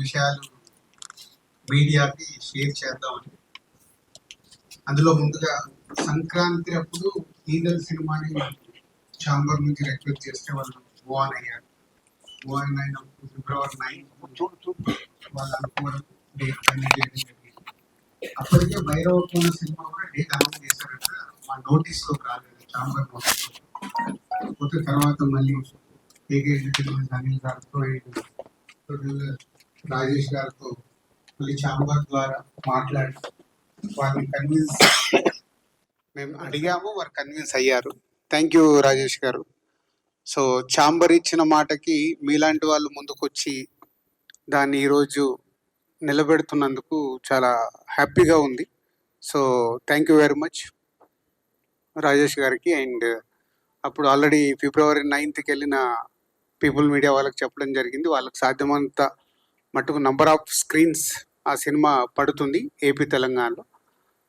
విషయాలు మీడియాకి షేర్ చేద్దామని. అందులో ముందుగా సంక్రాంతి అప్పుడు ఈగల్ సినిమాని ఛాంబర్ నుంచి రిక్వెస్ట్ చేస్తే వాళ్ళు మూవ్ ఆన్ అయ్యారు. మూవ్ ఆన్ అయినప్పుడు February 9 వాళ్ళు అనుకోవడం డేట్ అన్ని చేయడం జరిగింది. అప్పటికే భైరవ కోన సినిమా కూడా డేట్ అనౌన్స్ చేశారంట. మా నోటీస్ లో రాలేదు, ఛాంబర్ నోటీస్. పోతే తర్వాత మళ్ళీ ఏకే అనిల్ గారితో రాజేష్ గారితో మళ్ళీ ఛాంబర్ ద్వారా మాట్లాడి వారిని కన్విన్స్ మేము అడిగాము, వారు కన్విన్స్ అయ్యారు. థ్యాంక్ యూ రాజేష్ గారు. సో ఛాంబర్ ఇచ్చిన మాటకి మీలాంటి వాళ్ళు ముందుకొచ్చి దాన్ని ఈరోజు నిలబెడుతున్నందుకు చాలా హ్యాపీగా ఉంది. So thank you very much Rajesh గారికి. అండ్ అప్పుడు ఆల్రెడీ February 9th వెళ్ళిన పీపుల్ మీడియా వాళ్ళకి చెప్పడం జరిగింది, వాళ్ళకి సాధ్యమంత మటుకు నంబర్ ఆఫ్ స్క్రీన్స్ ఆ సినిమా పడుతుంది ఏపీ తెలంగాణలో.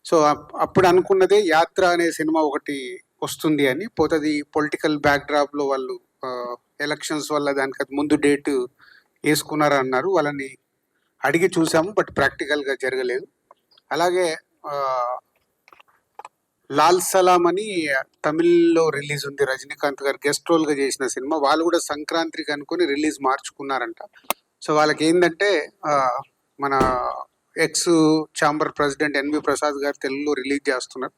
సో అప్పుడు అనుకున్నదే యాత్ర అనే సినిమా ఒకటి వస్తుంది అని. పోతుంది పొలిటికల్ బ్యాక్డ్రాప్లో వాళ్ళు ఎలక్షన్స్ వల్ల దానికి అది ముందు డేట్ వేసుకున్నారు అన్నారు. వాళ్ళని అడిగి చూసాము, బట్ ప్రాక్టికల్గా జరగలేదు. అలాగే లాల్ సలాం అని తమిళ్లో రిలీజ్ ఉంది, రజనీకాంత్ గారు గెస్ట్ రోల్గా చేసిన సినిమా. వాళ్ళు కూడా సంక్రాంతికి అనుకుని రిలీజ్ మార్చుకున్నారంట. సో వాళ్ళకి ఏంటంటే మన ex chamber president NV Prasad garu తెలుగులో రిలీజ్ చేస్తున్నారు.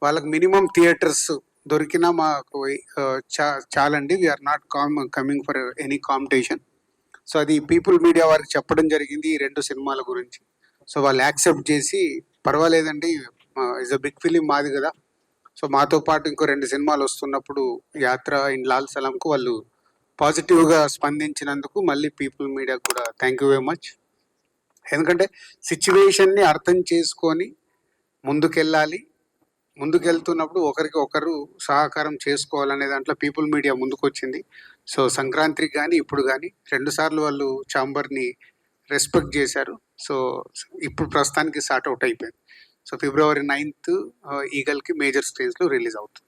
వాళ్ళకి మినిమం థియేటర్స్ దొరికినా మాకు చాలండి, we're not coming for any competition. So అది పీపుల్ మీడియా వారికి చెప్పడం జరిగింది ఈ రెండు సినిమాల గురించి. సో వాళ్ళు యాక్సెప్ట్ చేసి పర్వాలేదండి, ఇస్ అ బిగ్ ఫిలిం మాది కదా, సో మాతో పాటు ఇంకో 2 సినిమాలు వస్తున్నప్పుడు యాత్ర ఇన్ లాల్ సలాంకు వాళ్ళు పాజిటివ్గా స్పందించినందుకు మళ్ళీ పీపుల్ మీడియాకు కూడా థ్యాంక్ యూ వెరీ మచ్. ఎందుకంటే సిచ్యువేషన్ని అర్థం చేసుకొని ముందుకెళ్ళాలి, ముందుకెళ్తున్నప్పుడు ఒకరికి ఒకరు సహకారం చేసుకోవాలనే దాంట్లో పీపుల్ మీడియా ముందుకొచ్చింది. సో సంక్రాంతికి కానీ ఇప్పుడు కానీ 2 సార్లు వాళ్ళు ఛాంబర్ని రెస్పెక్ట్ చేశారు. సో ఇప్పుడు ప్రస్తుతానికి సార్ట్ అవుట్ అయిపోయింది. సో February 9th ఈగల్కి మేజర్ స్క్రీన్స్లో రిలీజ్ అవుతుంది.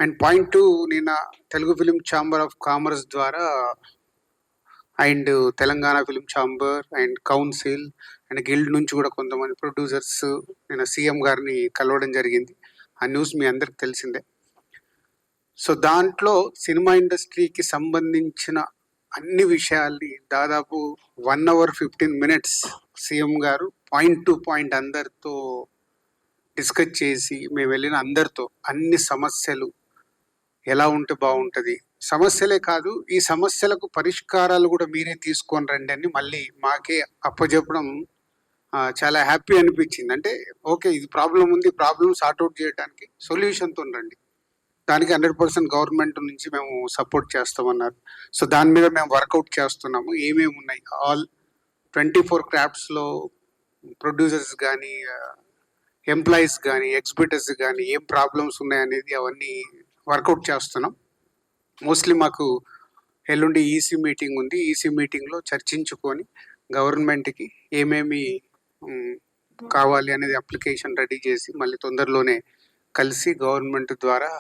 అండ్ పాయింట్ 2, నిన్న Telugu film chamber of commerce ద్వారా and Telangana film chamber and council and guild నుంచి కూడా కొంతమంది ప్రొడ్యూసర్స్ నేను సీఎం గారిని కలవడం జరిగింది. ఆ న్యూస్ మీ అందరికి తెలిసిందే. సో దాంట్లో సినిమా ఇండస్ట్రీకి సంబంధించిన అన్ని విషయాల్ని దాదాపు 1 hour 15 minutes సీఎం గారు పాయింట్ టు పాయింట్ అందరితో డిస్కస్ చేసి, మేము వెళ్ళిన అందరితో అన్ని సమస్యలు ఎలా ఉంటే బాగుంటుంది, సమస్యలే కాదు ఈ సమస్యలకు పరిష్కారాలు కూడా మీరే తీసుకొని రండి అని మళ్ళీ మాకే అప్పచెప్పడం చాలా హ్యాపీ అనిపించింది. అంటే ఓకే, ఇది ప్రాబ్లం ఉంది, ప్రాబ్లం సార్ట్అవుట్ చేయడానికి సొల్యూషన్తో రండి, దానికి 100% గవర్నమెంట్ నుంచి మేము సపోర్ట్ చేస్తామన్నారు. సో దాని మీద మేము వర్కౌట్ చేస్తున్నాము. ఏమేమి ఉన్నాయి, ఆల్ 24 క్రాఫ్ట్స్లో ప్రొడ్యూసర్స్ కానీ ఎంప్లాయీస్ కానీ ఎగ్జిబిటర్స్ కానీ ఏం ప్రాబ్లమ్స్ ఉన్నాయనేది అవన్నీ వర్కౌట్ చేస్తున్నాం. మోస్ట్లీ మాకు ఎల్లుండి ఈసీ మీటింగ్ ఉంది. ఈసీ మీటింగ్లో చర్చించుకొని గవర్నమెంట్కి ఏమేమి కావాలి అనేది అప్లికేషన్ రెడీ చేసి మళ్ళీ తొందరలోనే కలిసి గవర్నమెంట్ ద్వారా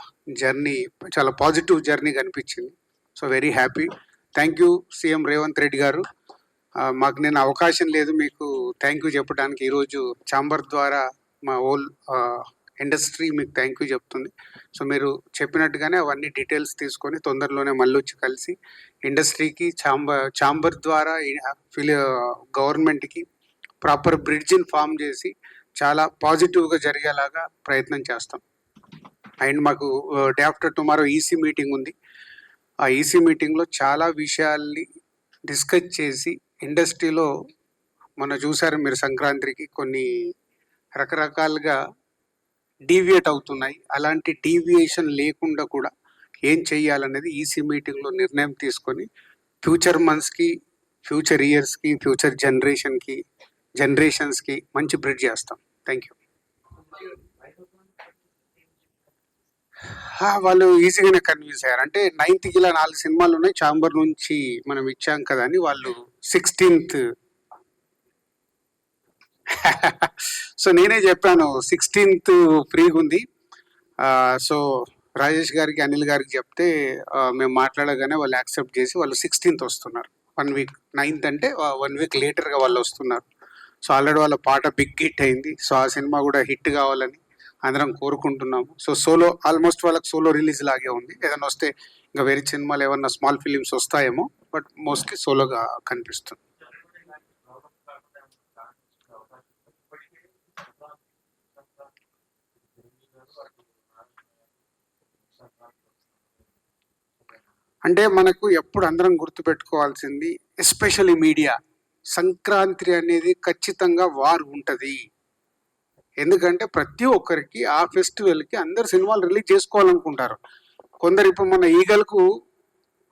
జర్నీ చాలా పాజిటివ్ జర్నీ కనిపించింది. So very happy. Thank you CM Revanth Reddy గారు. మాకు నేను అవకాశం లేదు మీకు థ్యాంక్ యూ చెప్పడానికి. ఈరోజు ఛాంబర్ ద్వారా మా హోల్ ఇండస్ట్రీ మీకు థ్యాంక్ యూ చెప్తుంది. సో మీరు చెప్పినట్టుగానే అవన్నీ డీటెయిల్స్ తీసుకొని తొందరలోనే మళ్ళీ వచ్చి కలిసి ఇండస్ట్రీకి ఛాంబర్ ద్వారా గవర్నమెంట్కి ప్రాపర్ బ్రిడ్జిని ఫామ్ చేసి చాలా పాజిటివ్గా జరిగేలాగా ప్రయత్నం చేస్తాం. అండ్ మాకు day after tomorrow EC meeting ఉంది. ఆ ఈసీ మీటింగ్లో చాలా విషయాల్ని డిస్కస్ చేసి ఇండస్ట్రీలో మొన్న చూసారు మీరు సంక్రాంతికి కొన్ని రకరకాలుగా డీవియేట్ అవుతున్నాయి. అలాంటి డీవియేషన్ లేకుండా కూడా ఏం చెయ్యాలనేది ఈసీ మీటింగ్లో నిర్ణయం తీసుకొని ఫ్యూచర్ మంత్స్కి, ఫ్యూచర్ ఇయర్స్కి, ఫ్యూచర్ జనరేషన్స్కి మంచి బ్రిడ్జ్ చేస్తాం. Thank you. వాళ్ళు ఈజీగానే కన్విన్స్ అయ్యారు. అంటే 9th ఇలా 4 సినిమాలు ఉన్నాయి, ఛాంబర్ నుంచి మనం ఇచ్చాం కదా అని. వాళ్ళు 16th సో నేనే చెప్పాను 16th ఫ్రీగా ఉంది. సో రాజేష్ గారికి, అనిల్ గారికి చెప్తే మేము మాట్లాడగానే వాళ్ళు యాక్సెప్ట్ చేసి వాళ్ళు 16th వస్తున్నారు. 1 వీక్ 9th అంటే 1 వీక్ లేటర్గా వాళ్ళు వస్తున్నారు. సో ఆల్రెడీ వాళ్ళ పాట బిగ్ హిట్ అయింది. సో ఆ సినిమా కూడా హిట్ కావాలని అందరం కోరుకుంటున్నాము. సో సోలో ఆల్మోస్ట్ వాళ్ళకి సోలో రిలీజ్ లాగే ఉంది. ఏదైనా వస్తే ఇంకా వేరే సినిమాలు ఏమన్నా స్మాల్ ఫిలిమ్స్ వస్తాయేమో, బట్ మోస్ట్లీ సోలోగా కనిపిస్తుంది. అంటే మనకు ఎప్పుడు అందరం గుర్తుపెట్టుకోవాల్సింది, ఎస్పెషల్లీ మీడియా, సంక్రాంతి అనేది ఖచ్చితంగా వార్ ఉంటుంది. ఎందుకంటే ప్రతి ఒక్కరికి ఆ ఫెస్టివల్కి అందరు సినిమాలు రిలీజ్ చేసుకోవాలనుకుంటారు. కొందరు ఇప్పుడు మన ఈగలకు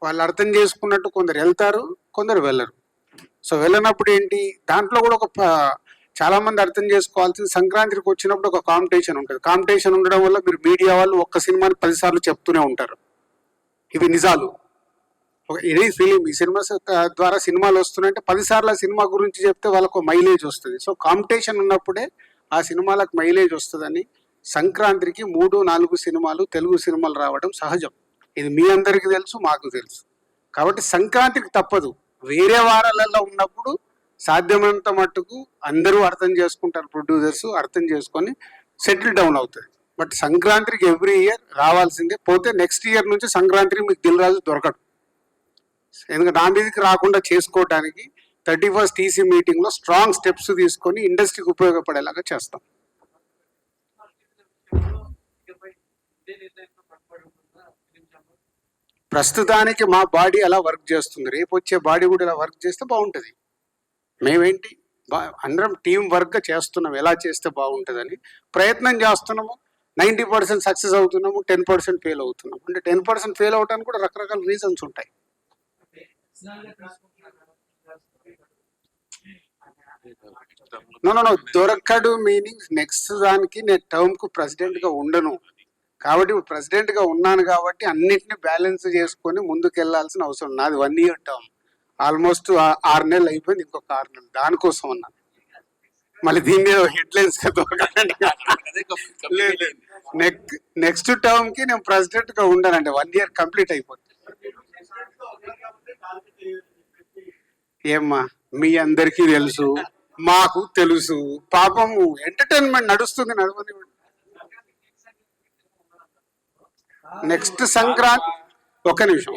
వాళ్ళు అర్థం చేసుకున్నట్టు కొందరు వెళ్తారు, కొందరు వెళ్ళరు. సో వెళ్ళినప్పుడు ఏంటి, దాంట్లో కూడా చాలా మంది అర్థం చేసుకోవాల్సింది, సంక్రాంతికి వచ్చినప్పుడు ఒక కాంపిటీషన్ ఉంటుంది. కాంపిటీషన్ ఉండడం వల్ల మీరు మీడియా వాళ్ళు ఒక్క సినిమాని 10 సార్లు చెప్తూనే ఉంటారు. ఇవి నిజాలు. ఇది ఫిలిం, ఈ సినిమా ద్వారా సినిమాలు వస్తున్నాయంటే 10 సార్లు ఆ సినిమా గురించి చెప్తే వాళ్ళకు మైలేజ్ వస్తుంది. సో కాంపిటీషన్ ఉన్నప్పుడే ఆ సినిమాలకు మైలేజ్ వస్తుందని సంక్రాంతికి 3-4 సినిమాలు, తెలుగు సినిమాలు రావడం సహజం. ఇది మీ అందరికీ తెలుసు, మాకు తెలుసు. కాబట్టి సంక్రాంతికి తప్పదు. వేరే వారాలలో ఉన్నప్పుడు సాధ్యమైనంత మట్టుకు అందరూ అర్థం చేసుకుంటారు, ప్రొడ్యూసర్స్ అర్థం చేసుకొని సెటిల్ డౌన్ అవుతుంది. బట్ సంక్రాంతికి ఎవ్రీ ఇయర్ రావాల్సిందే. పోతే నెక్స్ట్ ఇయర్ నుంచి సంక్రాంతికి మీకు దిల్ రాజు దొరకడు. ఎందుకంటే నా మీదకి రాకుండా చేసుకోవడానికి 31st టీసీ మీటింగ్లో స్ట్రాంగ్ స్టెప్స్ తీసుకొని ఇండస్ట్రీకి ఉపయోగపడేలాగా చేస్తాం. ప్రస్తుతానికి మా బాడీ అలా వర్క్ చేస్తుంది. రేపు వచ్చే బాడీ కూడా ఇలా వర్క్ చేస్తే బాగుంటుంది. మేమేంటి అందరం టీం వర్క్గా చేస్తున్నాం, ఎలా చేస్తే బాగుంటుందని ప్రయత్నం చేస్తున్నాము. 90% సక్సెస్ అవుతున్నాము, 10% ఫెయిల్ అవుతున్నాము. అంటే 10% ఫెయిల్ అవడానికి కూడా రకరకాల రీజన్స్ ఉంటాయి. నో దొరకడు మీనింగ్ నెక్స్ట్ దానికి నేను టర్మ్కు ప్రెసిడెంట్గా ఉండను. కాబట్టి ప్రెసిడెంట్గా ఉన్నాను కాబట్టి అన్నిటిని బ్యాలెన్స్ చేసుకొని ముందుకు వెళ్ళాల్సిన అవసరం. నాది 1 year టర్మ్, ఆల్మోస్ట్ 6 నెలలు అయిపోయింది, ఇంకొక 6 నెలలు దానికోసం అన్నా. మళ్ళీ దీని మీద హెడ్లైన్స్ నెక్స్ట్ టర్మ్ కి నేను ప్రెసిడెంట్ గా ఉండానంటే 1 year కంప్లీట్ అయిపోతుంది. ఏమ్మా మీ అందరికీ తెలుసు, మాకు తెలుసు, పాపము ఎంటర్టైన్మెంట్ నడుస్తుంది, నడవని. నెక్స్ట్ సంక్రాంతి, ఒక నిమిషం,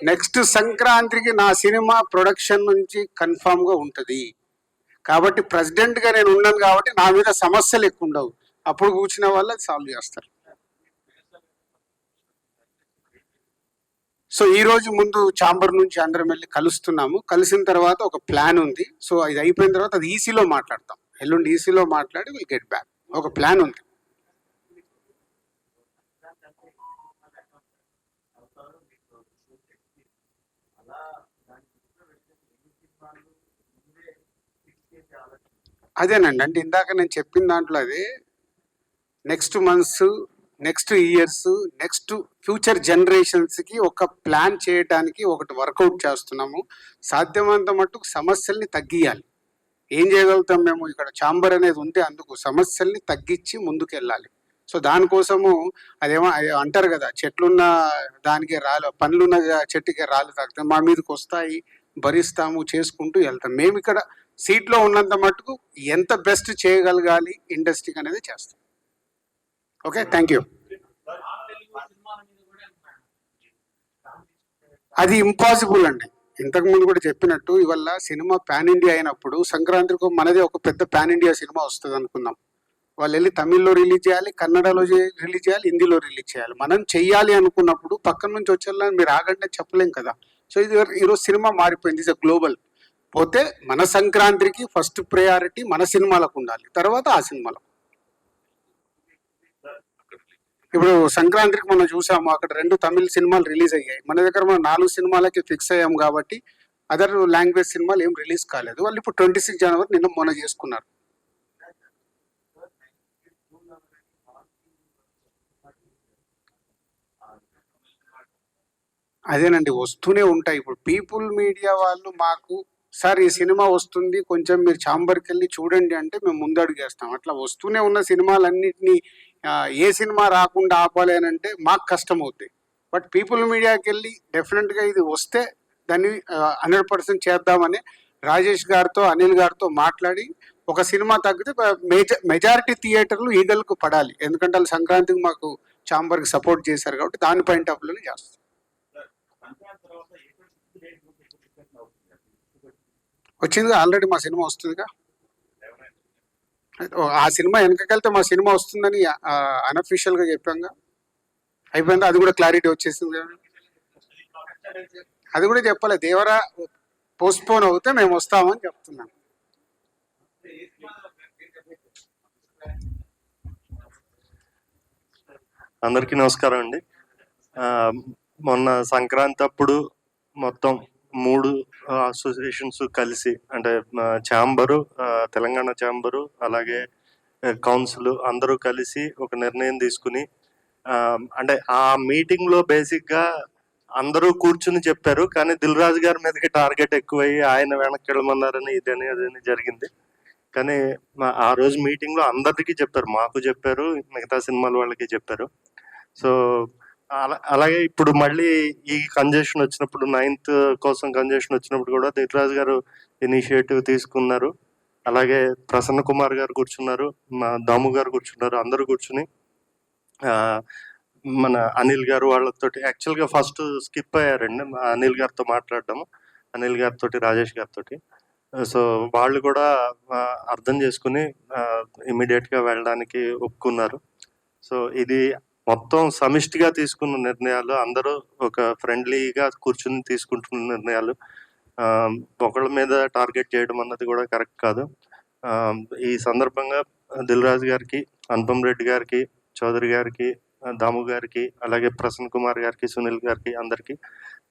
నెక్స్ట్ సంక్రాంతికి నా సినిమా ప్రొడక్షన్ నుంచి కన్ఫామ్ గా ఉంటది. కాబట్టి ప్రెసిడెంట్ గా నేను ఉన్నాను కాబట్టి నా మీద సమస్యలు ఎక్కువ ఉండవు. అప్పుడు కూర్చున్న వాళ్ళు సాల్వ్ చేస్తారు. సో ఈ రోజు ముందు ఛాంబర్ నుంచి అందరం వెళ్ళి కలుస్తున్నాము. కలిసిన తర్వాత ఒక ప్లాన్ ఉంది. సో ఇది అయిపోయిన తర్వాత అది ఈసీలో మాట్లాడతాం. ఎల్లుండి ఈసీలో మాట్లాడి విల్ గెట్ బ్యాక్. ఒక ప్లాన్ ఉంది. అదేనండి, అంటే ఇందాక నేను చెప్పిన దాంట్లో అదే, next months, next years, next future జనరేషన్స్కి ఒక ప్లాన్ చేయడానికి ఒకటి వర్కౌట్ చేస్తున్నాము. సాధ్యమైనంత మట్టుకు సమస్యల్ని తగ్గియాలి. ఏం చేయగలుగుతాం మేము, ఇక్కడ ఛాంబర్ అనేది ఉంటే అందుకు సమస్యల్ని తగ్గించి ముందుకు వెళ్ళాలి. సో దానికోసము అదేమో అంటారు కదా, చెట్లున్న దానికి రాళ్ళు, పండ్లున్న చెట్టుకి రాళ్ళు తాగుతాయి, మా మీదకి వస్తాయి, భరిస్తాము, చేసుకుంటూ వెళ్తాం. మేము ఇక్కడ సీట్లో ఉన్నంత మట్టుకు ఎంత బెస్ట్ చేయగలగాలి ఇండస్ట్రీకి అనేది చేస్తాం. Okay, thank you. అది ఇంపాసిబుల్ అండి. ఇంతకు ముందు కూడా చెప్పినట్టు, ఇవల్ల సినిమా పాన్ ఇండియా అయినప్పుడు సంక్రాంతికి మనదే ఒక పెద్ద పాన్ ఇండియా సినిమా వస్తుంది అనుకుందాం. వాళ్ళు వెళ్ళి తమిళ్లో రిలీజ్ చేయాలి, కన్నడలో రిలీజ్ చేయాలి, హిందీలో రిలీజ్ చేయాలి. మనం చెయ్యాలి అనుకున్నప్పుడు పక్కన నుంచి వచ్చేలా మీరు ఆగంటే చెప్పలేం కదా. సో ఇది ఈరోజు సినిమా మారిపోయింది, ఇట్స్ గ్లోబల్. పోతే మన సంక్రాంతికి ఫస్ట్ ప్రయారిటీ మన సినిమాలకు ఉండాలి, తర్వాత ఆ సినిమాలకు. ఇప్పుడు సంక్రాంతికి మనం చూసాము, అక్కడ 2 తమిళ సినిమాలు రిలీజ్ అయ్యాయి. మన దగ్గర మనం 4 సినిమాలకి ఫిక్స్ అయ్యాం కాబట్టి అదర్ లాంగ్వేజ్ సినిమాలు ఏం రిలీజ్ కాలేదు. వాళ్ళు ఇప్పుడు 26 జనవరి నిన్న మొన్న చేసుకున్నారు. అదేనండి, వస్తూనే ఉంటాయి. ఇప్పుడు పీపుల్ మీడియా వాళ్ళు మాకు, సార్ ఈ సినిమా వస్తుంది, కొంచెం మీరు ఛాంబర్కి వెళ్ళి చూడండి అంటే మేము ముందడుగు వేస్తాం. అట్లా వస్తూనే ఉన్న సినిమాలన్నింటినీ ఏ సినిమా రాకుండా ఆపాలి అని అంటే మాకు కష్టం అవుతుంది. బట్ పీపుల్ మీడియాకి వెళ్ళి డెఫినెట్గా ఇది వస్తే దాన్ని 100% చేద్దామని రాజేష్ గారితో అనిల్ గారితో మాట్లాడి ఒక సినిమా తగ్గితే మెజారిటీ థియేటర్లు ఈగల్కు పడాలి, ఎందుకంటే వాళ్ళు సంక్రాంతికి మాకు ఛాంబర్కి సపోర్ట్ చేశారు కాబట్టి దాని పాయింట్ ఆఫ్ వ్యూలోనే చేస్తాం. వచ్చిందిగా ఆల్రెడీ మా సినిమా వస్తుందిగా. ఆ సినిమా వెనకకెళ్తే మా సినిమా వస్తుందని అన్అఫీషియల్గా చెప్పాంగా, అయిపోయిందా, అది కూడా క్లారిటీ వచ్చేసింది కదా. అది కూడా చెప్పాలి, దేవరా పోస్ట్పోన్ అవుతే మేము వస్తామని చెప్తున్నాం. అందరికీ నమస్కారం అండి. మొన్న సంక్రాంతి అప్పుడు మొత్తం 3 అసోసియేషన్స్ కలిసి, అంటే ఛాంబరు, తెలంగాణ ఛాంబరు, అలాగే కౌన్సిల్ అందరూ కలిసి ఒక నిర్ణయం తీసుకుని, అంటే ఆ మీటింగ్ లో బేసిక్ గా అందరూ కూర్చుని చెప్పారు, కానీ దిల్ రాజు గారి మీదకి టార్గెట్ ఎక్కువయ్యి ఆయన వెనక్కి వెళ్ళమన్నారని ఇదని అదని జరిగింది. కానీ ఆ రోజు మీటింగ్ లో అందరికీ చెప్పారు, మాకు చెప్పారు, మిగతా సినిమాల వాళ్ళకి చెప్పారు. సో అలాగే ఇప్పుడు మళ్ళీ ఈ కంజెషన్ వచ్చినప్పుడు, 9th కోసం కంజెషన్ వచ్చినప్పుడు కూడా దిల్రాజు గారు ఇనిషియేటివ్ తీసుకున్నారు. అలాగే ప్రసన్న కుమార్ గారు కూర్చున్నారు, మా దాము గారు కూర్చున్నారు, అందరూ కూర్చుని మన అనిల్ గారు వాళ్ళతో యాక్చువల్గా ఫస్ట్ స్కిప్ అయ్యారండి అనిల్ గారితో మాట్లాడటము, అనిల్ గారితో రాజేష్ గారితో. సో వాళ్ళు కూడా అర్థం చేసుకుని ఇమీడియట్ గా వెళ్ళడానికి ఒప్పుకున్నారు. సో ఇది మొత్తం సమిష్టిగా తీసుకున్న నిర్ణయాలు, అందరూ ఒక ఫ్రెండ్లీగా కూర్చుని తీసుకుంటున్న నిర్ణయాలు. ఒకళ్ళ మీద టార్గెట్ చేయడం అన్నది కూడా కరెక్ట్ కాదు. ఈ సందర్భంగా దిల్ రాజు గారికి, అనుపమ్ రెడ్డి గారికి, చౌదరి గారికి, దాము గారికి, అలాగే ప్రసన్న కుమార్ గారికి, సునీల్ గారికి అందరికి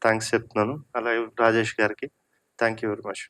థ్యాంక్స్ చెప్తున్నాను. అలాగే రాజేష్ గారికి థ్యాంక్ యూ వెరీ మచ్.